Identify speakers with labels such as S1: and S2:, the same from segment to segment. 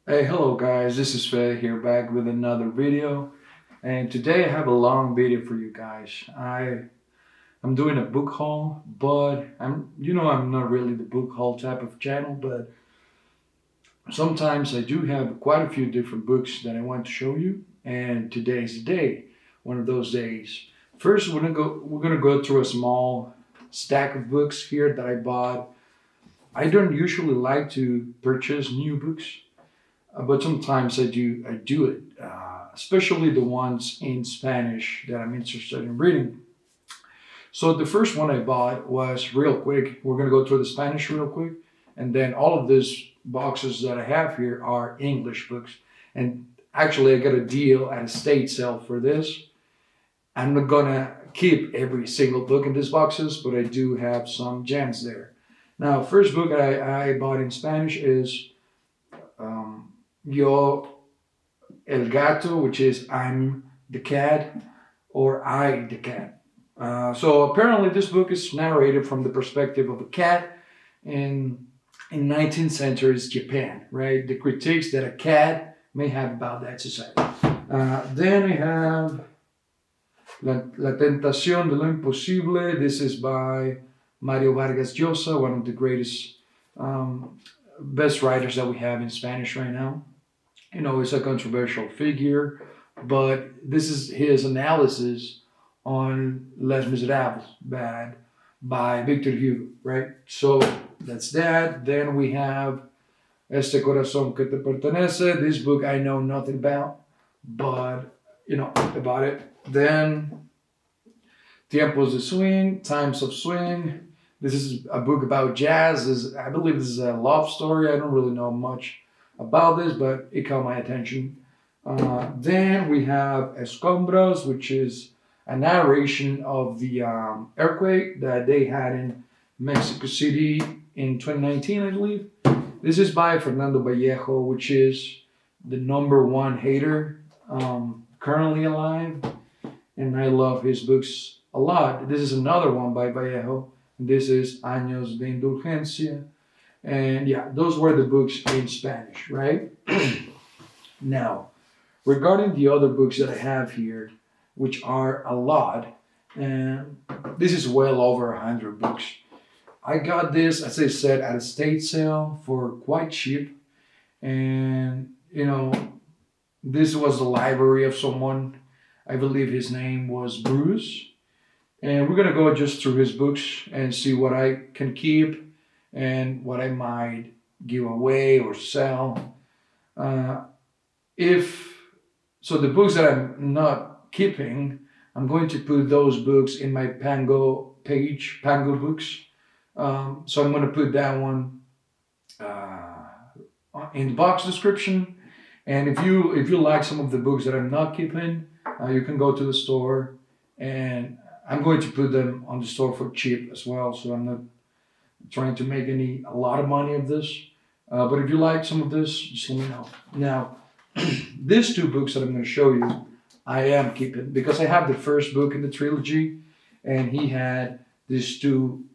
S1: Hey, hello guys, this is Faye here back with another video. And today I have a long video for you guys. I'm doing a book haul, but I'm not really the book haul type of channel, but sometimes I do have quite a few different books that I want to show you. And today's the day, one of those days. First, we're gonna go through a small stack of books here that I bought. I don't usually like to purchase new books. But sometimes I do it, especially the ones in Spanish that I'm interested in reading. So the first one I bought was real quick. We're gonna go through the Spanish real quick, and then all of these boxes that I have here are English books. And actually, I got a deal at a state sale for this. I'm not gonna keep every single book in these boxes, but I do have some gems there. Now, first book I bought in Spanish is Yo El Gato, which is I'm the cat, or I the cat. So apparently, this book is narrated from the perspective of a cat in 19th century Japan, right? The critiques that a cat may have about that society. Then we have La Tentación de lo Imposible. This is by Mario Vargas Llosa, one of the greatest, best writers that we have in Spanish right now. He's a controversial figure, but this is his analysis on Les Miserables, bad, by Victor Hugo, right? So that's that. Then we have Este Corazón que te pertenece. This book I know nothing about, but about it. Then Tiempos de Swing, Times of Swing. This is a book about jazz. I believe this is a love story. I don't really know much about this, but it caught my attention. Then we have Escombros, which is a narration of the earthquake that they had in Mexico City in 2019, I believe. This is by Fernando Vallejo, which is the number one hater currently alive, and I love his books a lot. This is another one by Vallejo. This is Años de Indulgencia. And yeah, those were the books in Spanish, right? Now, regarding the other books that I have here, which are a lot, and this is well over 100 books. I got this, as I said, at a state sale for quite cheap. And, this was the library of someone. I believe his name was Bruce. And we're going to go just through his books and see what I can keep and what I might give away or sell. If so, the books that I'm not keeping, I'm going to put those books in my Pango page, Pango books. So I'm going to put that one in the box description. And if you like some of the books that I'm not keeping, you can go to the store, and I'm going to put them on the store for cheap as well. So I'm not trying to make a lot of money of this. But if you like some of this, just let me know. Now, these two books that I'm going to show you, I am keeping because I have the first book in the trilogy, and he had these two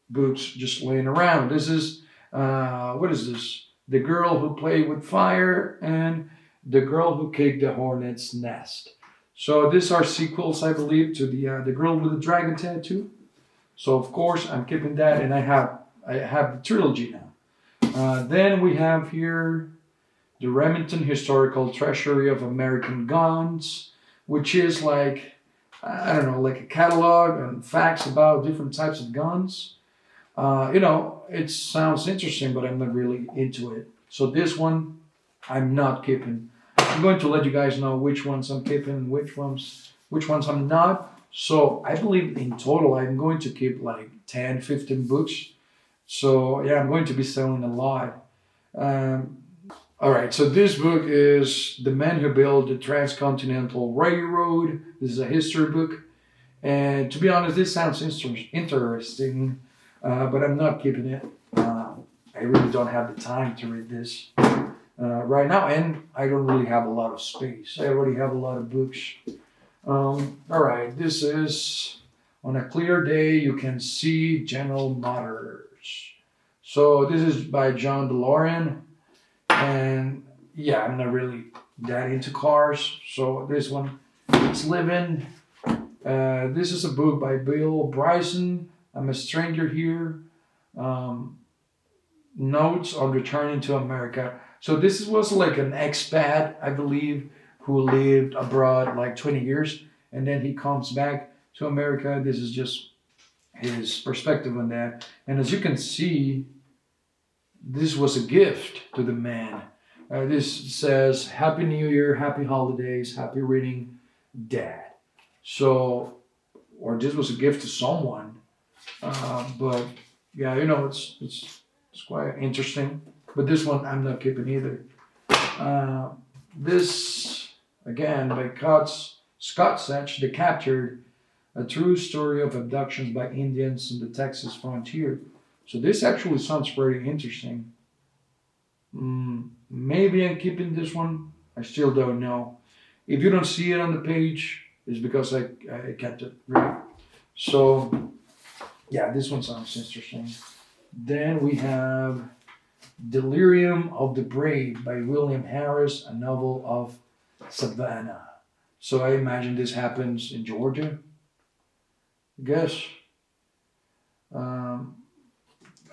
S1: books just laying around. This is, what is this? The Girl Who Played with Fire and The Girl Who Kicked the Hornet's Nest. So these are sequels, I believe, to the Girl with the Dragon Tattoo. So of course I'm keeping that, and I have the trilogy now. Then we have here the Remington Historical Treasury of American Guns, which is like, I don't know, like a catalog and facts about different types of guns. It sounds interesting, but I'm not really into it. So this one, I'm not keeping. I'm going to let you guys know which ones I'm keeping, which ones I'm not. So I believe in total, I'm going to keep like 10, 15 books. So yeah, I'm going to be selling a lot. All right, so this book is The Men Who Built the Transcontinental Railroad. This is a history book. And to be honest, this sounds interesting, but I'm not keeping it. I really don't have the time to read this right now, and I don't really have a lot of space. I already have a lot of books. All right, this is On a Clear Day You Can See General Motors. So this is by John DeLorean, and yeah, I'm not really that into cars. So this one is Living. This is a book by Bill Bryson. I'm a stranger here. Um, Notes on returning to America. So this was like an expat, I believe, who lived abroad like 20 years, and then he comes back to America. This is just his perspective on that. And as you can see, this was a gift to the man. This says, Happy New Year, Happy Holidays, Happy Reading, Dad. So, or this was a gift to someone. But yeah, it's quite interesting. But this one I'm not keeping either. This, again, by Scott Satch, The Captured, a true story of abductions by Indians in the Texas frontier. So this actually sounds pretty interesting. Maybe I'm keeping this one. I still don't know. If you don't see it on the page, it's because I kept it right. So yeah, this one sounds interesting. Then we have Delirium of the Brave by William Harris, a novel of Savannah. So I imagine this happens in Georgia, I guess. Um,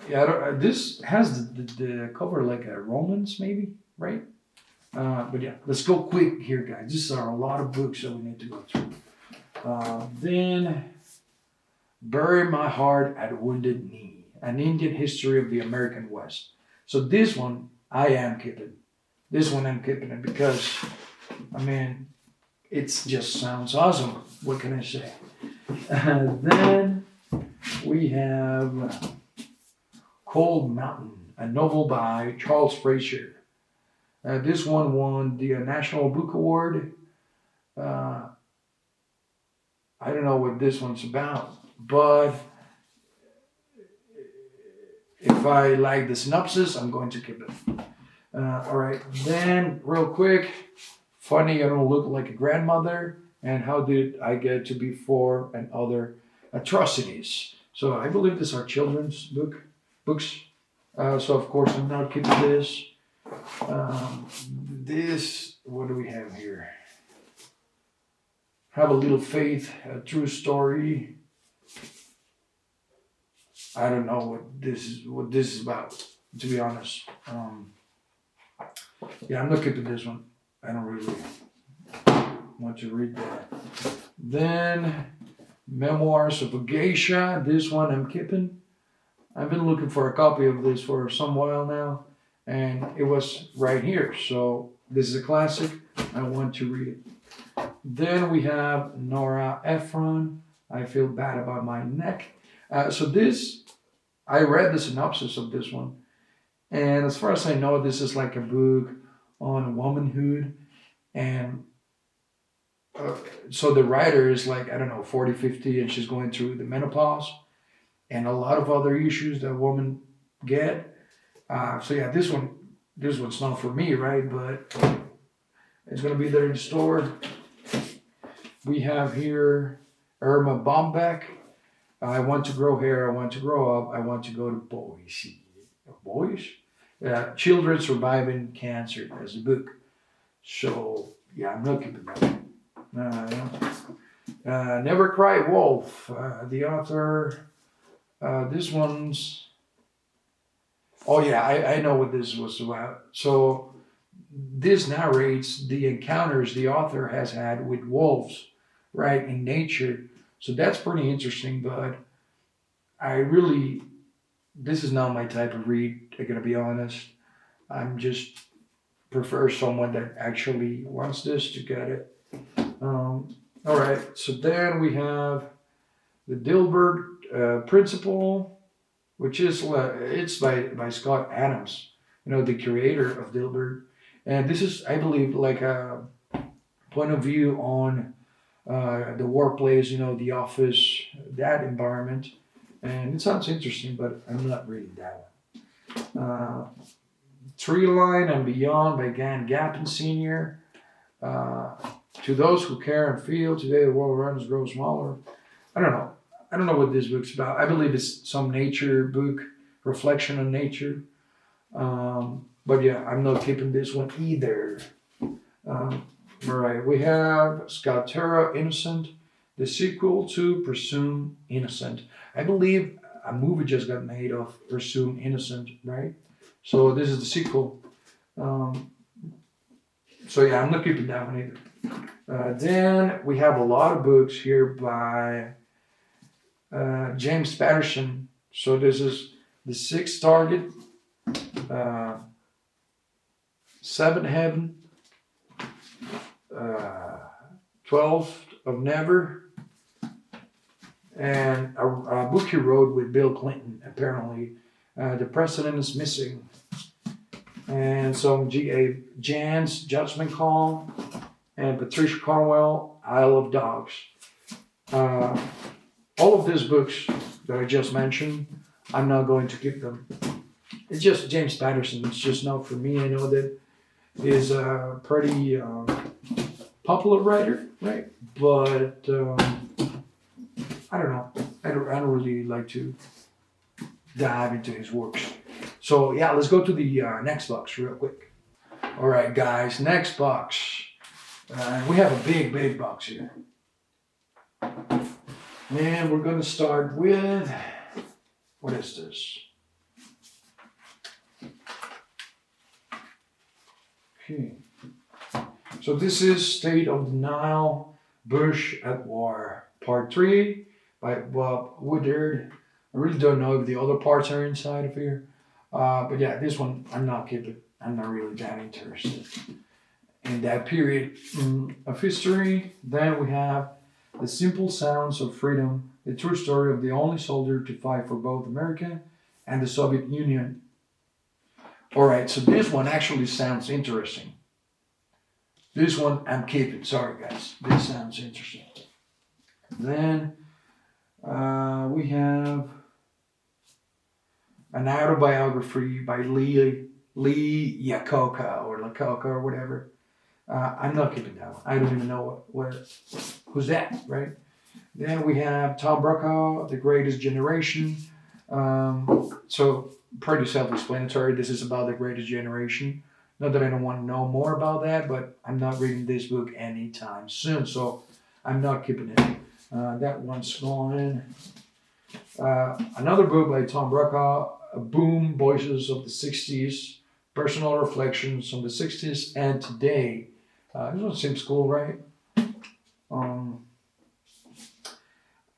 S1: yeah, this has the cover like a romance, maybe, right? But yeah, let's go quick here, guys. These are a lot of books that we need to go through. Then Bury My Heart at Wounded Knee, an Indian history of the American West. So this one I am keeping. This one I'm keeping it because, I mean, it just sounds awesome. What can I say? Then we have Cold Mountain, a novel by Charles Frazier. This one won the National Book Award. I don't know what this one's about, but if I like the synopsis, I'm going to keep it. All right, then real quick, Funny I Don't Look Like a Grandmother, and How Did I Get to Be Four, and Other Atrocities. So I believe these are children's books. So of course I'm not keeping this. This, what do we have here? Have a Little Faith, a True Story. I don't know what this is about, to be honest. Yeah, I'm not keeping this one. I don't really want to read that. Then Memoirs of a Geisha. This one I'm keeping. I've been looking for a copy of this for some while now, and it was right here. So this is a classic. I want to read it. Then we have Nora Ephron, I Feel Bad About My Neck. So this, I read the synopsis of this one. And as far as I know, this is like a book on womanhood. And so the writer is like, I don't know, 40, 50, and she's going through the menopause and a lot of other issues that women get. So yeah, this one's not for me, right? But it's going to be there in the store. We have here Irma Bombeck. I want to grow hair. I want to grow up. I want to go to Boise. Boys? Children Surviving Cancer as a book. So, yeah, I'm not keeping that. Never Cry Wolf. The author, this one's... Oh, yeah, I know what this was about. So, this narrates the encounters the author has had with wolves, right, in nature. So that's pretty interesting, but this is not my type of read, I'm going to be honest. I'm just prefer someone that actually wants this to get it. All right, so then we have the Dilbert Principle, which is, it's by Scott Adams, the creator of Dilbert. And this is, I believe, like a point of view on the workplace, the office, that environment. And it sounds interesting, but I'm not reading that one. Tree Line and Beyond by Gan Gapin Sr. To Those Who Care and Feel, Today the World Around Us Grows Smaller. I don't know what this book's about. I believe it's some nature book, reflection on nature. But yeah, I'm not keeping this one either. All right, we have Scoutera Innocent, the sequel to Presume Innocent. I believe a movie just got made of Presume Innocent, right? So this is the sequel. Um, so yeah, I'm not keeping that one either. Then we have a lot of books here by James Patterson. So this is The Sixth Target, Seventh Heaven, 12th of Never, and a book he wrote with Bill Clinton, apparently. The President is Missing. And some G.A. Jan's Judgment Call, and Patricia Cornwell, Isle of Dogs. All of these books that I just mentioned, I'm not going to keep them. It's just James Patterson. It's just not for me. I know that he's a pretty popular writer, right? But I don't know. I don't really like to dive into his works. So yeah, let's go to the next box real quick. All right, guys, next box. We have a big box here. And we're going to start with, what is this? Okay. So this is State of the Nile, Bush at War, Part 3 by Bob Woodard. I really don't know if the other parts are inside of here. But yeah, this one I'm not keeping. I'm not really that interested in that period of history. Then we have The Simple Sounds of Freedom, the true story of the only soldier to fight for both America and the Soviet Union. All right, so this one actually sounds interesting. This one I'm keeping. Sorry, guys. This sounds interesting. Then we have an autobiography by Lee Iacocca or Iacocca or whatever. I'm not keeping that one. I don't even know who's that, right? Then we have Tom Brokaw, The Greatest Generation. So pretty self-explanatory. This is about the Greatest Generation. Not that I don't want to know more about that, but I'm not reading this book anytime soon, so I'm not keeping it. That one's gone. Another book by Tom Brokaw, Boom, Voices of the 60s, Personal Reflections on the 60s and Today. This one seems cool, right?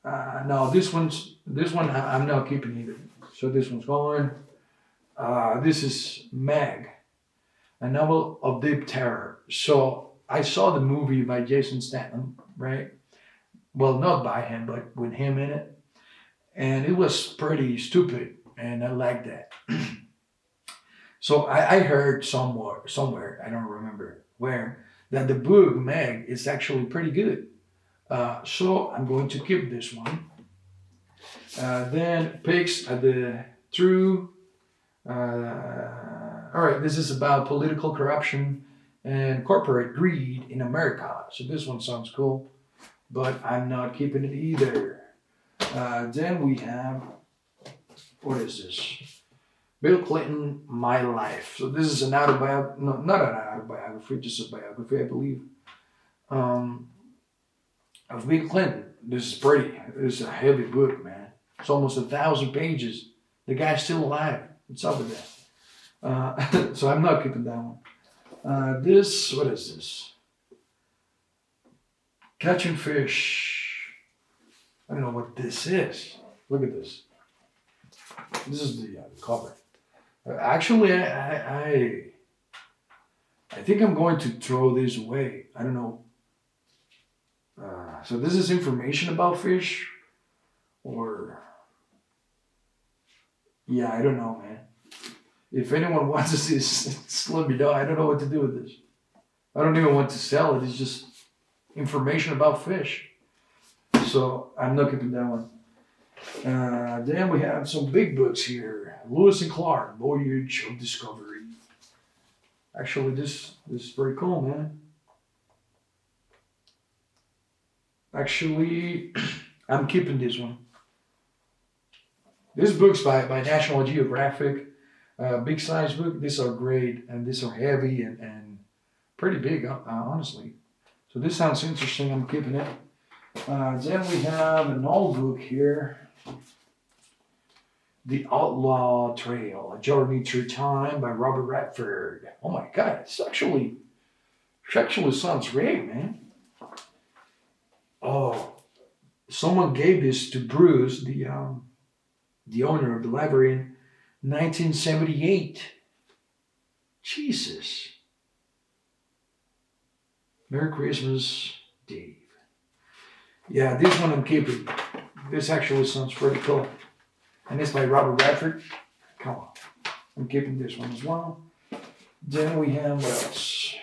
S1: No, this one I'm not keeping either. So this one's gone. This is Meg, a novel of deep terror. So I saw the movie by Jason Statham, right? Well, not by him, but with him in it. And it was pretty stupid, and I liked that. So I heard somewhere, I don't remember where, that the book Meg is actually pretty good. So I'm going to keep this one. Then Pigs at the True. All right, this is about political corruption and corporate greed in America. So this one sounds cool, but I'm not keeping it either. Then we have, what is this? Bill Clinton, My Life. So this is an autobiography, no, not an autobiography, just a biography, I believe, of Bill Clinton. This is pretty. This is a heavy book, man. It's almost 1,000 pages. The guy's still alive. What's up with that? So I'm not keeping that one. This, what is this? Catching Fish. I don't know what this is. Look at this. This is the cover. Actually, I think I'm going to throw this away. I don't know. So this is information about fish, or yeah, I don't know, man. If anyone wants to see this, just let me know. I don't know what to do with this. I don't even want to sell it. It's just information about fish. So I'm not keeping that one. Then we have some big books here. Lewis and Clark, Voyage of Discovery. Actually, this is pretty cool, man. Actually, I'm keeping this one. This book's by National Geographic. Big size book. These are great, and these are heavy and pretty big, honestly. So this sounds interesting. I'm keeping it. Then we have an old book here, The Outlaw Trail: A Journey Through Time by Robert Redford. Oh my God, it actually sounds great, man. Oh, someone gave this to Bruce, the owner of the library, in 1978. Jesus. Merry Christmas, Dave. Yeah, this one I'm keeping. This actually sounds pretty cool. And it's by Robert Bradford. Come on. I'm keeping this one as well. Then we have what else?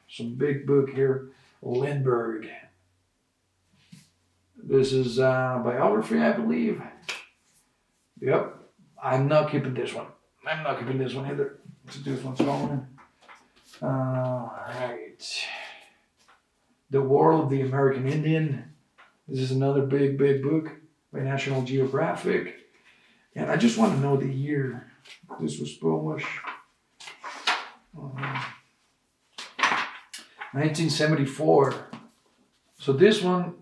S1: Some big book here. Lindbergh. This is biography, I believe. Yep. I'm not keeping this one. I'm not keeping this one either. So this one's going. Alright. The World of the American Indian. This is another big book by National Geographic. And I just want to know the year this was published. 1974. So this one,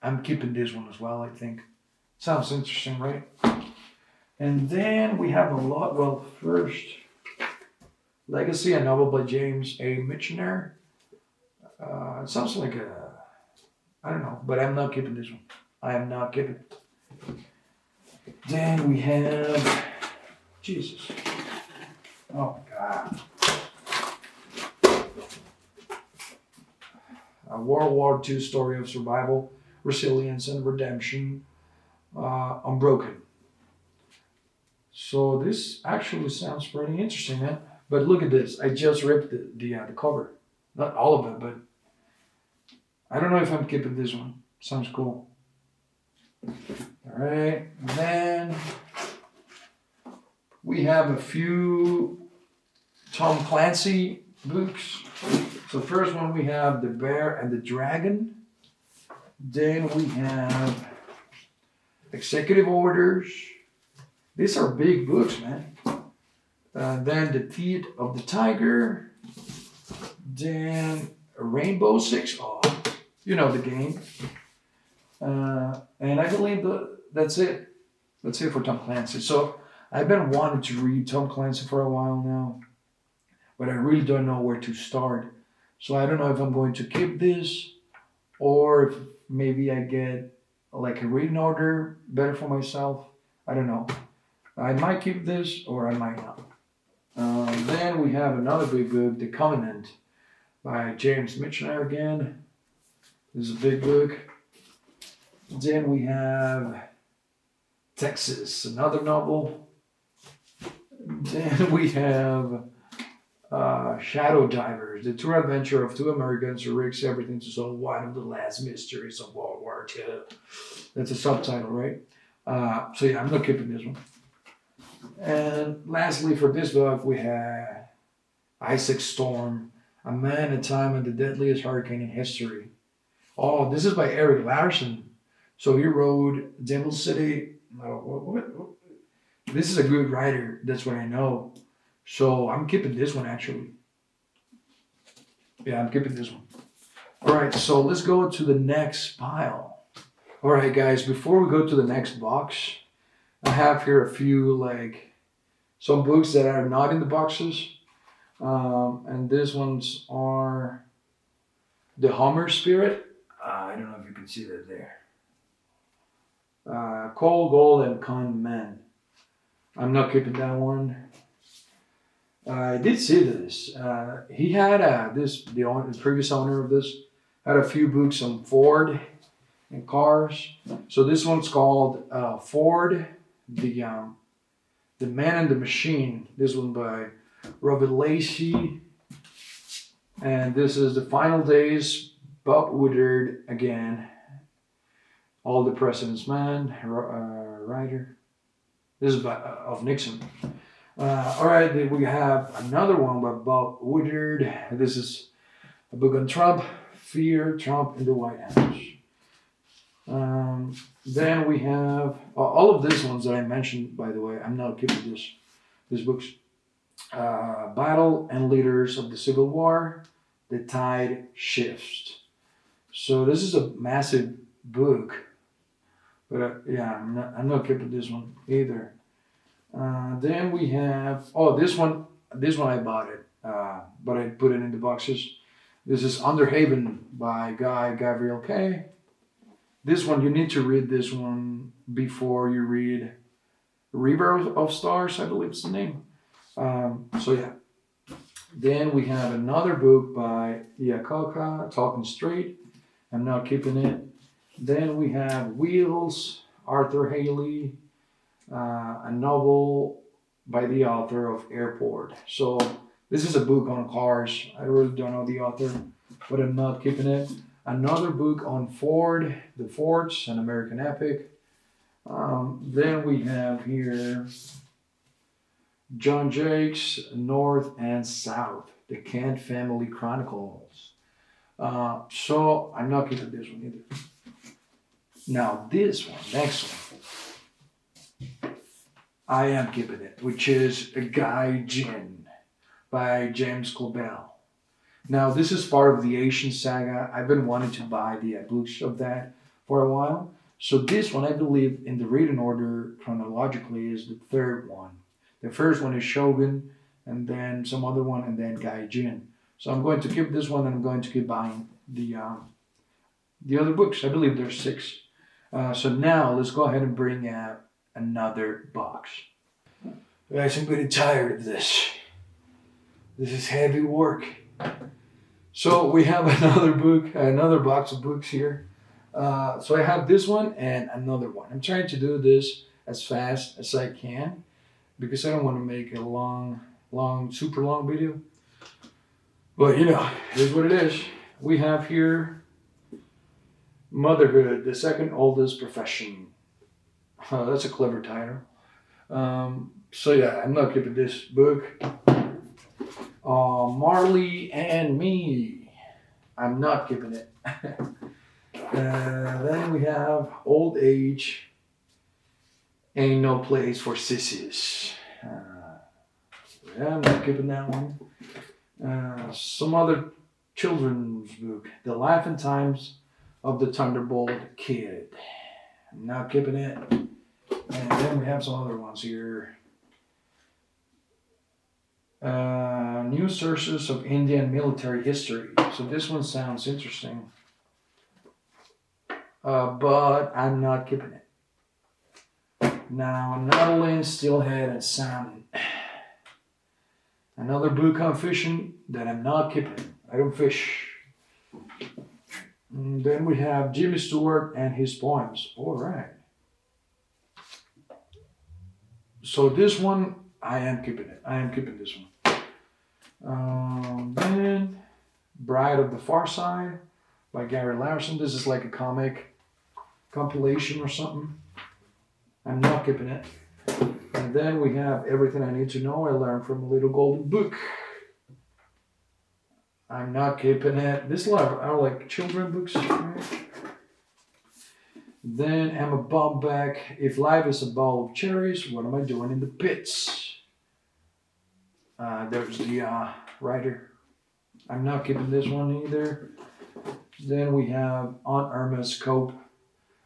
S1: I'm keeping this one as well, I think. Sounds interesting, right? And then we have a lot. Well, first, Legacy, a novel by James A. Michener. It sounds like I don't know, but I'm not keeping this one. I am not keeping it. Then we have, Jesus. Oh, God. A World War II story of survival, resilience, and redemption, Unbroken. So this actually sounds pretty interesting, man. But look at this. I just ripped the cover. Not all of it, but I don't know if I'm keeping this one. Sounds cool. All right. Then we have a few Tom Clancy books. So first one we have The Bear and the Dragon. Then we have Executive Orders. These are big books, man. Then The Teeth of the Tiger. Then Rainbow Six. Oh, you know the game. And I believe that's it. That's it for Tom Clancy. So I've been wanting to read Tom Clancy for a while now, but I really don't know where to start. So I don't know if I'm going to keep this or if maybe I get like a reading order better for myself. I don't know. I might keep this or I might not. Then we have another big book, The Covenant by James Michener again. This is a big book. Then we have Texas, another novel. Then we have Shadow Divers, the true adventure of two Americans who risk everything to solve one of the last mysteries of World War II. That's a subtitle, right? So yeah, I'm not keeping this one. And lastly, for this book, we have Isaac Storm, A Man, a Time, and the Deadliest Hurricane in History. Oh, this is by Eric Larson. So he wrote Devil City. What? This is a good writer. That's what I know. So I'm keeping this one, actually. Yeah, I'm keeping this one. All right, so let's go to the next pile. All right, guys, before we go to the next box, I have here a few, some books that are not in the boxes. And these ones are The Hummer Spirit. I don't know if you can see that there. Coal, Gold, and Con Men. I'm not keeping that one. I did see this. He had the previous owner of this had a few books on Ford and cars. So this one's called Ford, the Man and the Machine. This one by Robert Lacey, and this is The Final Days. Bob Woodward again. All the President's Man, writer. This is of Nixon. All right, then we have another one by Bob Woodward. This is a book on Trump, Fear, Trump in the White House. Then we have all of these ones that I mentioned, by the way. I'm not keeping this. This book's Battle and Leaders of the Civil War, The Tide Shifts. So this is a massive book, but yeah, I'm not keeping this one either. Then we have this one. This one I bought it, but I put it in the boxes. This is Underhaven by Guy Gabriel Kay. This one you need to read this one before you read River of Stars, I believe it's the name. So yeah. Then we have another book by Iacocca, Talking Straight. I'm not keeping it. Then we have Wheels, Arthur Haley, a novel by the author of Airport. So this is a book on cars. I really don't know the author, but I'm not keeping it. Another book on Ford, The Fords, an American epic. Then we have here John Jakes, North and South, The Kent Family Chronicles. So I'm not keeping this one either. Now this one, next one, I am keeping it, which is A Guy Jin by James Clavell. Now this is part of the Asian saga. I've been wanting to buy the books of that for a while. So this one, I believe, in the reading order chronologically, is the third one. The first one is Shogun, and then some other one, and then Guy Jin. So I'm going to keep this one, and I'm going to keep buying the other books. I believe there's 6. So now let's go ahead and bring out another box. Guys, I'm getting tired of this. This is heavy work. So we have another book, another box of books here. So I have this one and another one. I'm trying to do this as fast as I can because I don't want to make a super long video. But you know, here's what it is. We have here Motherhood, the Second Oldest Profession. That's a clever title. So yeah, I'm not keeping this book. Marley and Me. I'm not keeping it. Then we have Old Age Ain't No Place for Sissies. Yeah, I'm not keeping that one. Some other children's book, The Life and Times of the Thunderbolt Kid. I'm not keeping it. And then we have some other ones here. New Sources of Indian Military History. So this one sounds interesting. But I'm not keeping it. Now, Nodeling, Steelhead, and Salmon. Another book on fishing that I'm not keeping. I don't fish. And then we have Jimmy Stewart and his poems. All right. So this one, I am keeping it. I am keeping this one. Then Bride of the Far Side by Gary Larson. This is like a comic compilation or something. I'm not keeping it. And then we have Everything I Need to Know I Learned from a Little Golden Book. I'm not keeping it. This lot are like children books. Right? Then Emma Bombeck, If Life is a Bowl of Cherries, What Am I Doing in the Pits? There's the writer. I'm not keeping this one either. Then we have Aunt Irma's Cope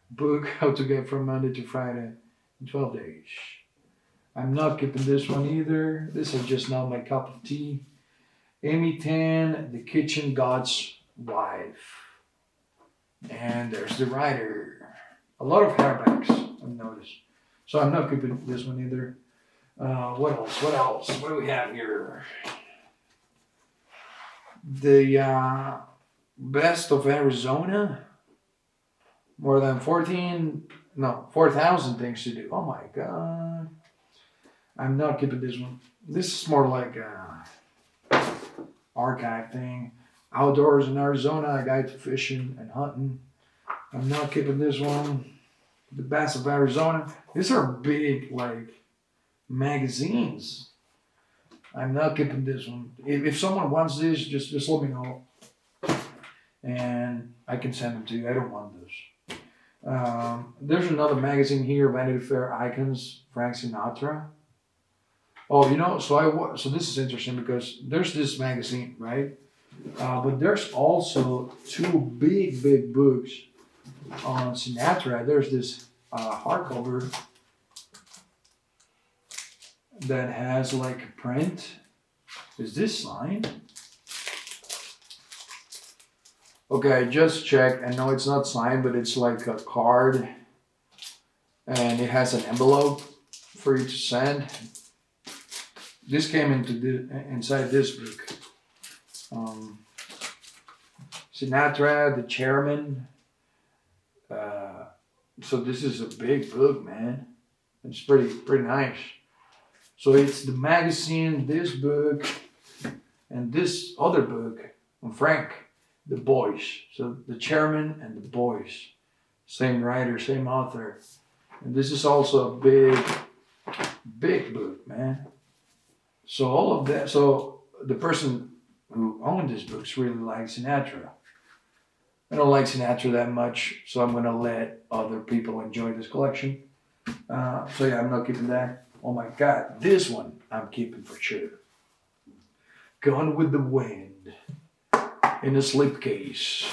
S1: book, How to Get from Monday to Friday in 12 days. I'm not keeping this one either. This is just not my cup of tea. Amy Tan, The Kitchen God's Wife. And there's the writer. A lot of hardbacks, I've noticed. So I'm not keeping this one either. What else? What do we have here? The Best of Arizona. More than 4,000 things to do. Oh my God. I'm not keeping this one. This is more like a archive thing. Outdoors in Arizona, a guide to fishing and hunting. I'm not keeping this one. The Best of Arizona. These are big, like, magazines. I'm not keeping this one. If someone wants this, just let me know. And I can send them to you. I don't want those. There's another magazine here, Vanity Fair Icons, Frank Sinatra. Oh, so this is interesting because there's this magazine, right? But there's also two big books on Sinatra. There's this hardcover that has like a print. Is this signed? Okay, I just checked. I know it's not signed, but it's like a card, and it has an envelope for you to send. This came inside this book. Sinatra, the chairman. So this is a big book, man. It's pretty nice. So it's the magazine, this book, and this other book on Frank, the boys. So the chairman and the boys, same writer, same author, and this is also a big book, man. So all of that. So the person who owned this books really likes Sinatra. I don't like Sinatra that much, so I'm gonna let other people enjoy this collection. So yeah, I'm not keeping that. Oh my God, this one I'm keeping for sure. Gone with the Wind in a slipcase.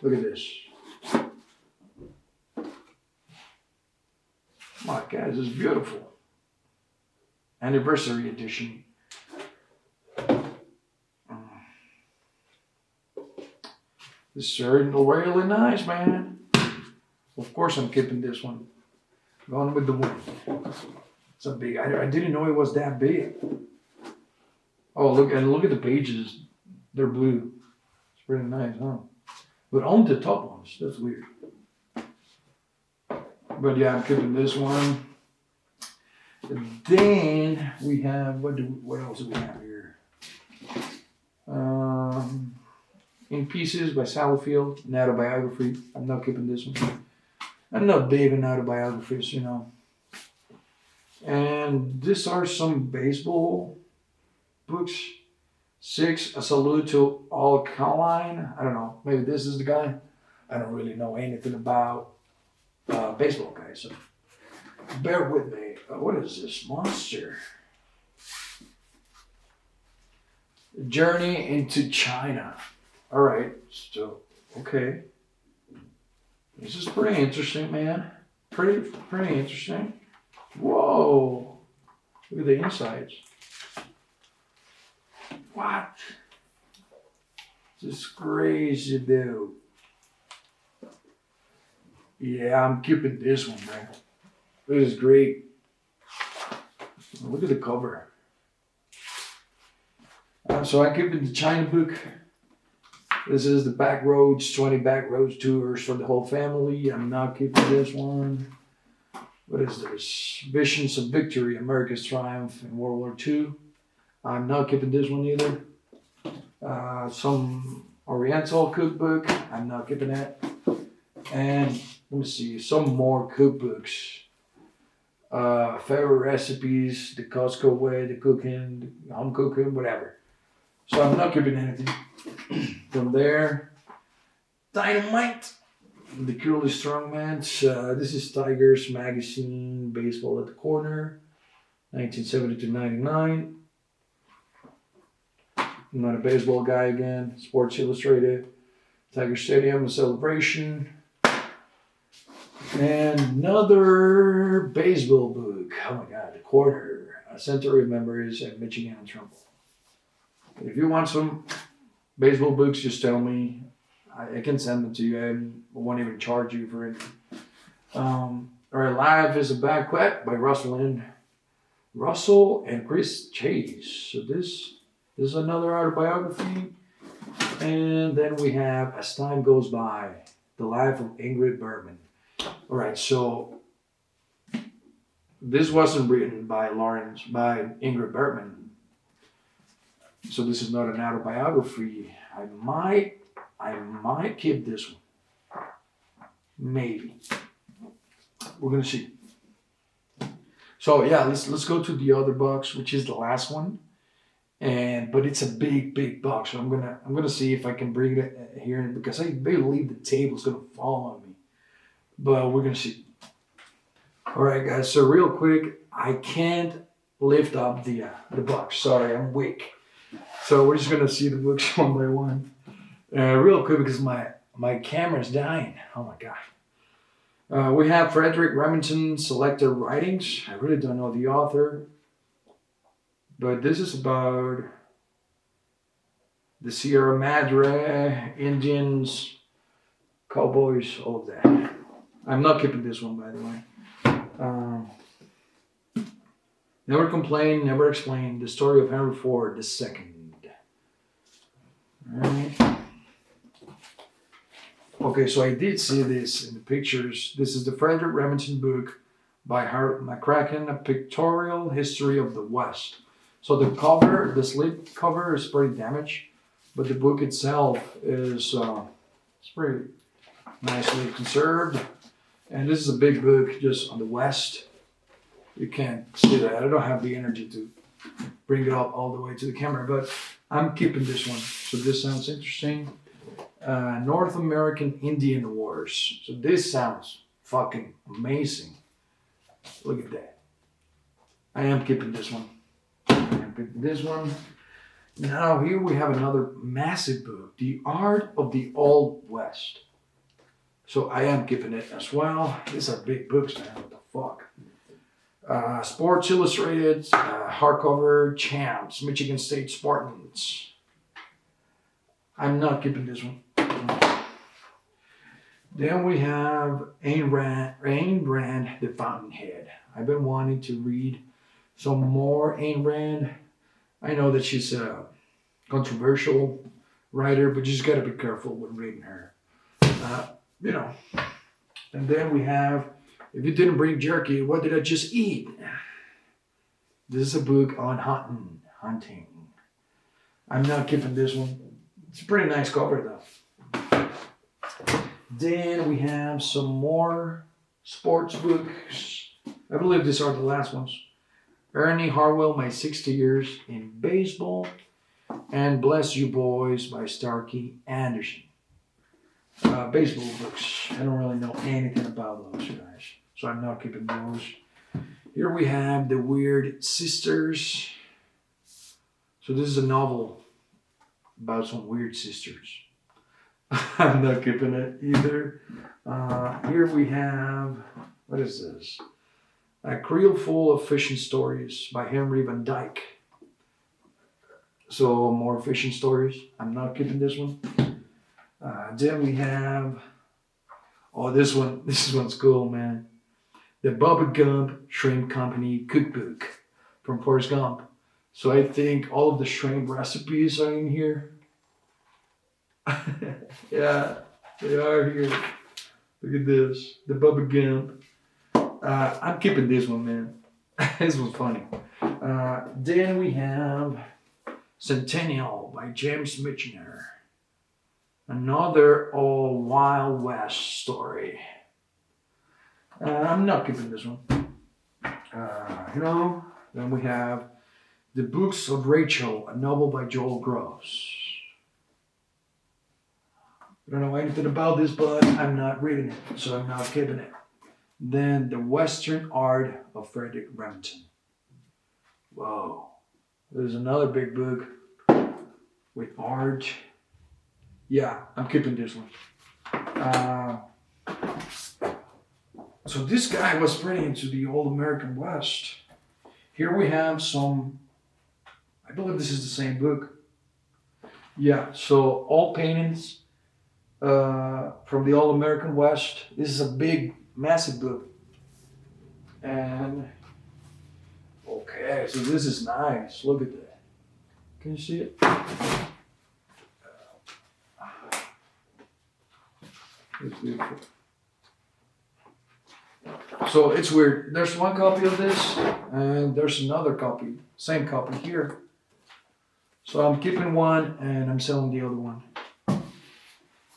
S1: Look at this. My God, this is beautiful. Anniversary edition. This is really nice, man. Of course I'm keeping this one. Gone with the Wind. It's a big, I didn't know it was that big. Oh, look at the pages. They're blue. It's pretty nice, huh? But on the top ones, that's weird. But yeah, I'm keeping this one. And then we have, what else do we have here? In Pieces by Sally Field, an autobiography. I'm not keeping this one. I'm not big on autobiographies, And these are some baseball books. 6, A Salute to Alkaline. I don't know. Maybe this is the guy. I don't really know anything about baseball guys, so bear with me. What is this monster? Journey into China. All right, so okay. This is pretty interesting, man. Pretty interesting. Whoa! Look at the insides. What? This is crazy, dude. Yeah, I'm keeping this one, man. This is great. Look at the cover. So I keep the China book. This is the Backroads, 20 Backroads tours for the whole family. I'm not keeping this one. What is this? Visions of Victory, America's Triumph in World War II. I'm not keeping this one either. Some Oriental cookbook. I'm not keeping that. And let me see, some more cookbooks. Favorite recipes, the Costco way, the cooking, the home cooking, whatever. So I'm not keeping anything. From there, Dynamite, the Curly Strongman. This is Tigers Magazine, Baseball at the Corner, 1970 to 99. I'm not a baseball guy again. Sports Illustrated, Tiger Stadium, a celebration. And another baseball book. Oh my God, The Corner, A Century of Memories at Michigan and Trumbull. If you want some baseball books, just tell me. I can send them to you. I won't even charge you for it. All right, Life is a Banquet by Russell and Chris Chase. So this is another autobiography. And then we have As Time Goes By, The Life of Ingrid Bergman. All right, so this wasn't written by Ingrid Bergman. So this is not an autobiography. I might keep this one. Maybe. We're gonna see. So yeah, let's go to the other box, which is the last one. But it's a big box. So I'm gonna see if I can bring it here because I believe the table's gonna fall on me. But we're gonna see. All right, guys. So real quick, I can't lift up the box. Sorry, I'm weak. So we're just gonna see the books one by one, real quick because my camera's dying. Oh my god. We have Frederick Remington Selected Writings. I really don't know the author, but this is about the Sierra Madre, Indians, cowboys, all of that. I'm not keeping this one, by the way. Never Complain, Never Explain, the story of Henry Ford II. Alright. Okay, so I did see this in the pictures. This is the Frederick Remington book by Harold McCracken, A Pictorial History of the West. So the cover, the slip cover is pretty damaged, but the book itself is it's pretty nicely conserved. And this is a big book just on the West. You can't see that. I don't have the energy to bring it up all the way to the camera, but I'm keeping this one. So this sounds interesting. North American Indian Wars. So this sounds fucking amazing. Look at that. I am keeping this one. I'm keeping this one. Now here we have another massive book, The Art of the Old West. So I am keeping it as well. These are big books, man. What the fuck? Sports Illustrated, hardcover, Champs, Michigan State Spartans. I'm not keeping this one. Then we have Ayn Rand, The Fountainhead. I've been wanting to read some more Ayn Rand. I know that she's a controversial writer, but you just got to be careful when reading her. You know. And then we have, If You Didn't Bring Jerky, What Did I Just Eat? This is a book on hunting. I'm not keeping this one. It's a pretty nice cover though. Then we have some more sports books. I believe these are the last ones. Ernie Harwell, My 60 Years in Baseball, and Bless You Boys by Starkey Anderson. Baseball books. I don't really know anything about those guys, so I'm not keeping those. Here we have The Weird Sisters. So this is a novel about some weird sisters. I'm not keeping it either. Here we have, what is this? A Creel Full of Fishing Stories by Henry Van Dyke. So more fishing stories. I'm not keeping this one. Then we have, this one's cool, man. The Bubba Gump Shrimp Company Cookbook from Forrest Gump. So I think all of the shrimp recipes are in here. Yeah, they are here. Look at this, the Bubba Gump. I'm keeping this one, man. This was funny. Then we have Centennial by James Michener. Another old Wild West story. I'm not keeping this one. Then we have The Books of Rachel, a novel by Joel Gross. I don't know anything about this, but I'm not reading it, so I'm not keeping it. Then The Western Art of Frederick Remington. Whoa. There's another big book with art. Yeah, I'm keeping this one. So this guy was pretty into the old American West. Here we have some, I believe this is the same book. Yeah, so all paintings from the old American West. This is a big, massive book. And, okay, so this is nice. Look at that. Can you see it? It's beautiful. So it's weird. There's one copy of this, and there's another copy. Same copy here. So I'm keeping one, and I'm selling the other one.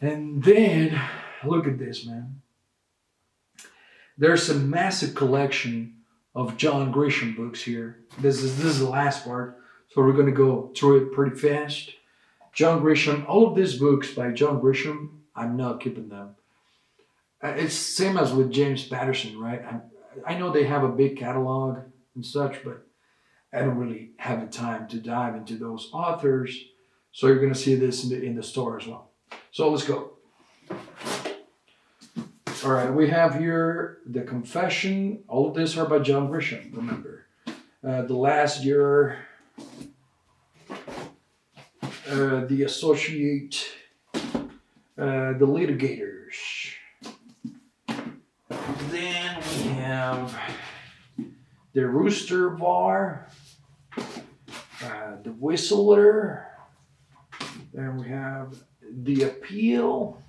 S1: And then, look at this, man. There's a massive collection of John Grisham books here. This is the last part, so we're going to go through it pretty fast. John Grisham, all of these books by John Grisham, I'm not keeping them. It's same as with James Patterson, right? I know they have a big catalog and such, but I don't really have the time to dive into those authors. So you're gonna see this in the store as well. So let's go. All right, we have here The Confession. All of these are by John Grisham, remember. The Last Year, The Associate, The Litigators. Then we have The Rooster Bar, The Whistler. Then we have The Appeal.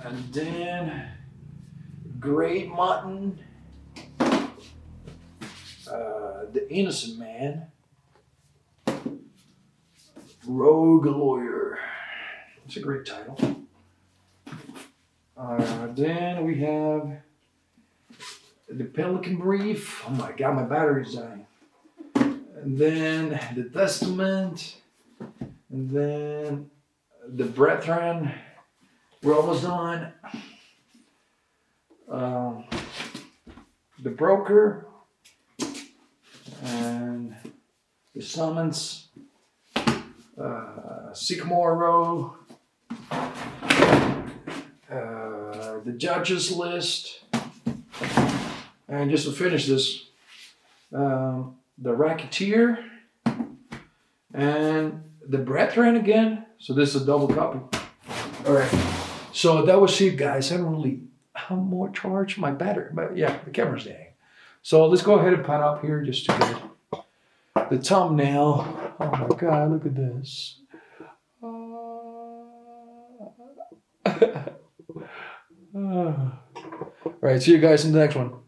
S1: And then Great Mutton, The Innocent Man, Rogue Lawyer. It's a great title. Then we have The Pelican Brief. Oh my God, my battery's dying. And then The Testament. And then The Brethren. We're almost done. The Broker. And The Summons. Sycamore Row. The Judges List. And just to finish this, The Racketeer. And The Brethren again. So this is a double copy. All right. So that was it, guys. I don't really have more charge my battery, but yeah, the camera's dying. So let's go ahead and pan up here just to get the thumbnail. Oh my God, look at this. All right, see you guys in the next one.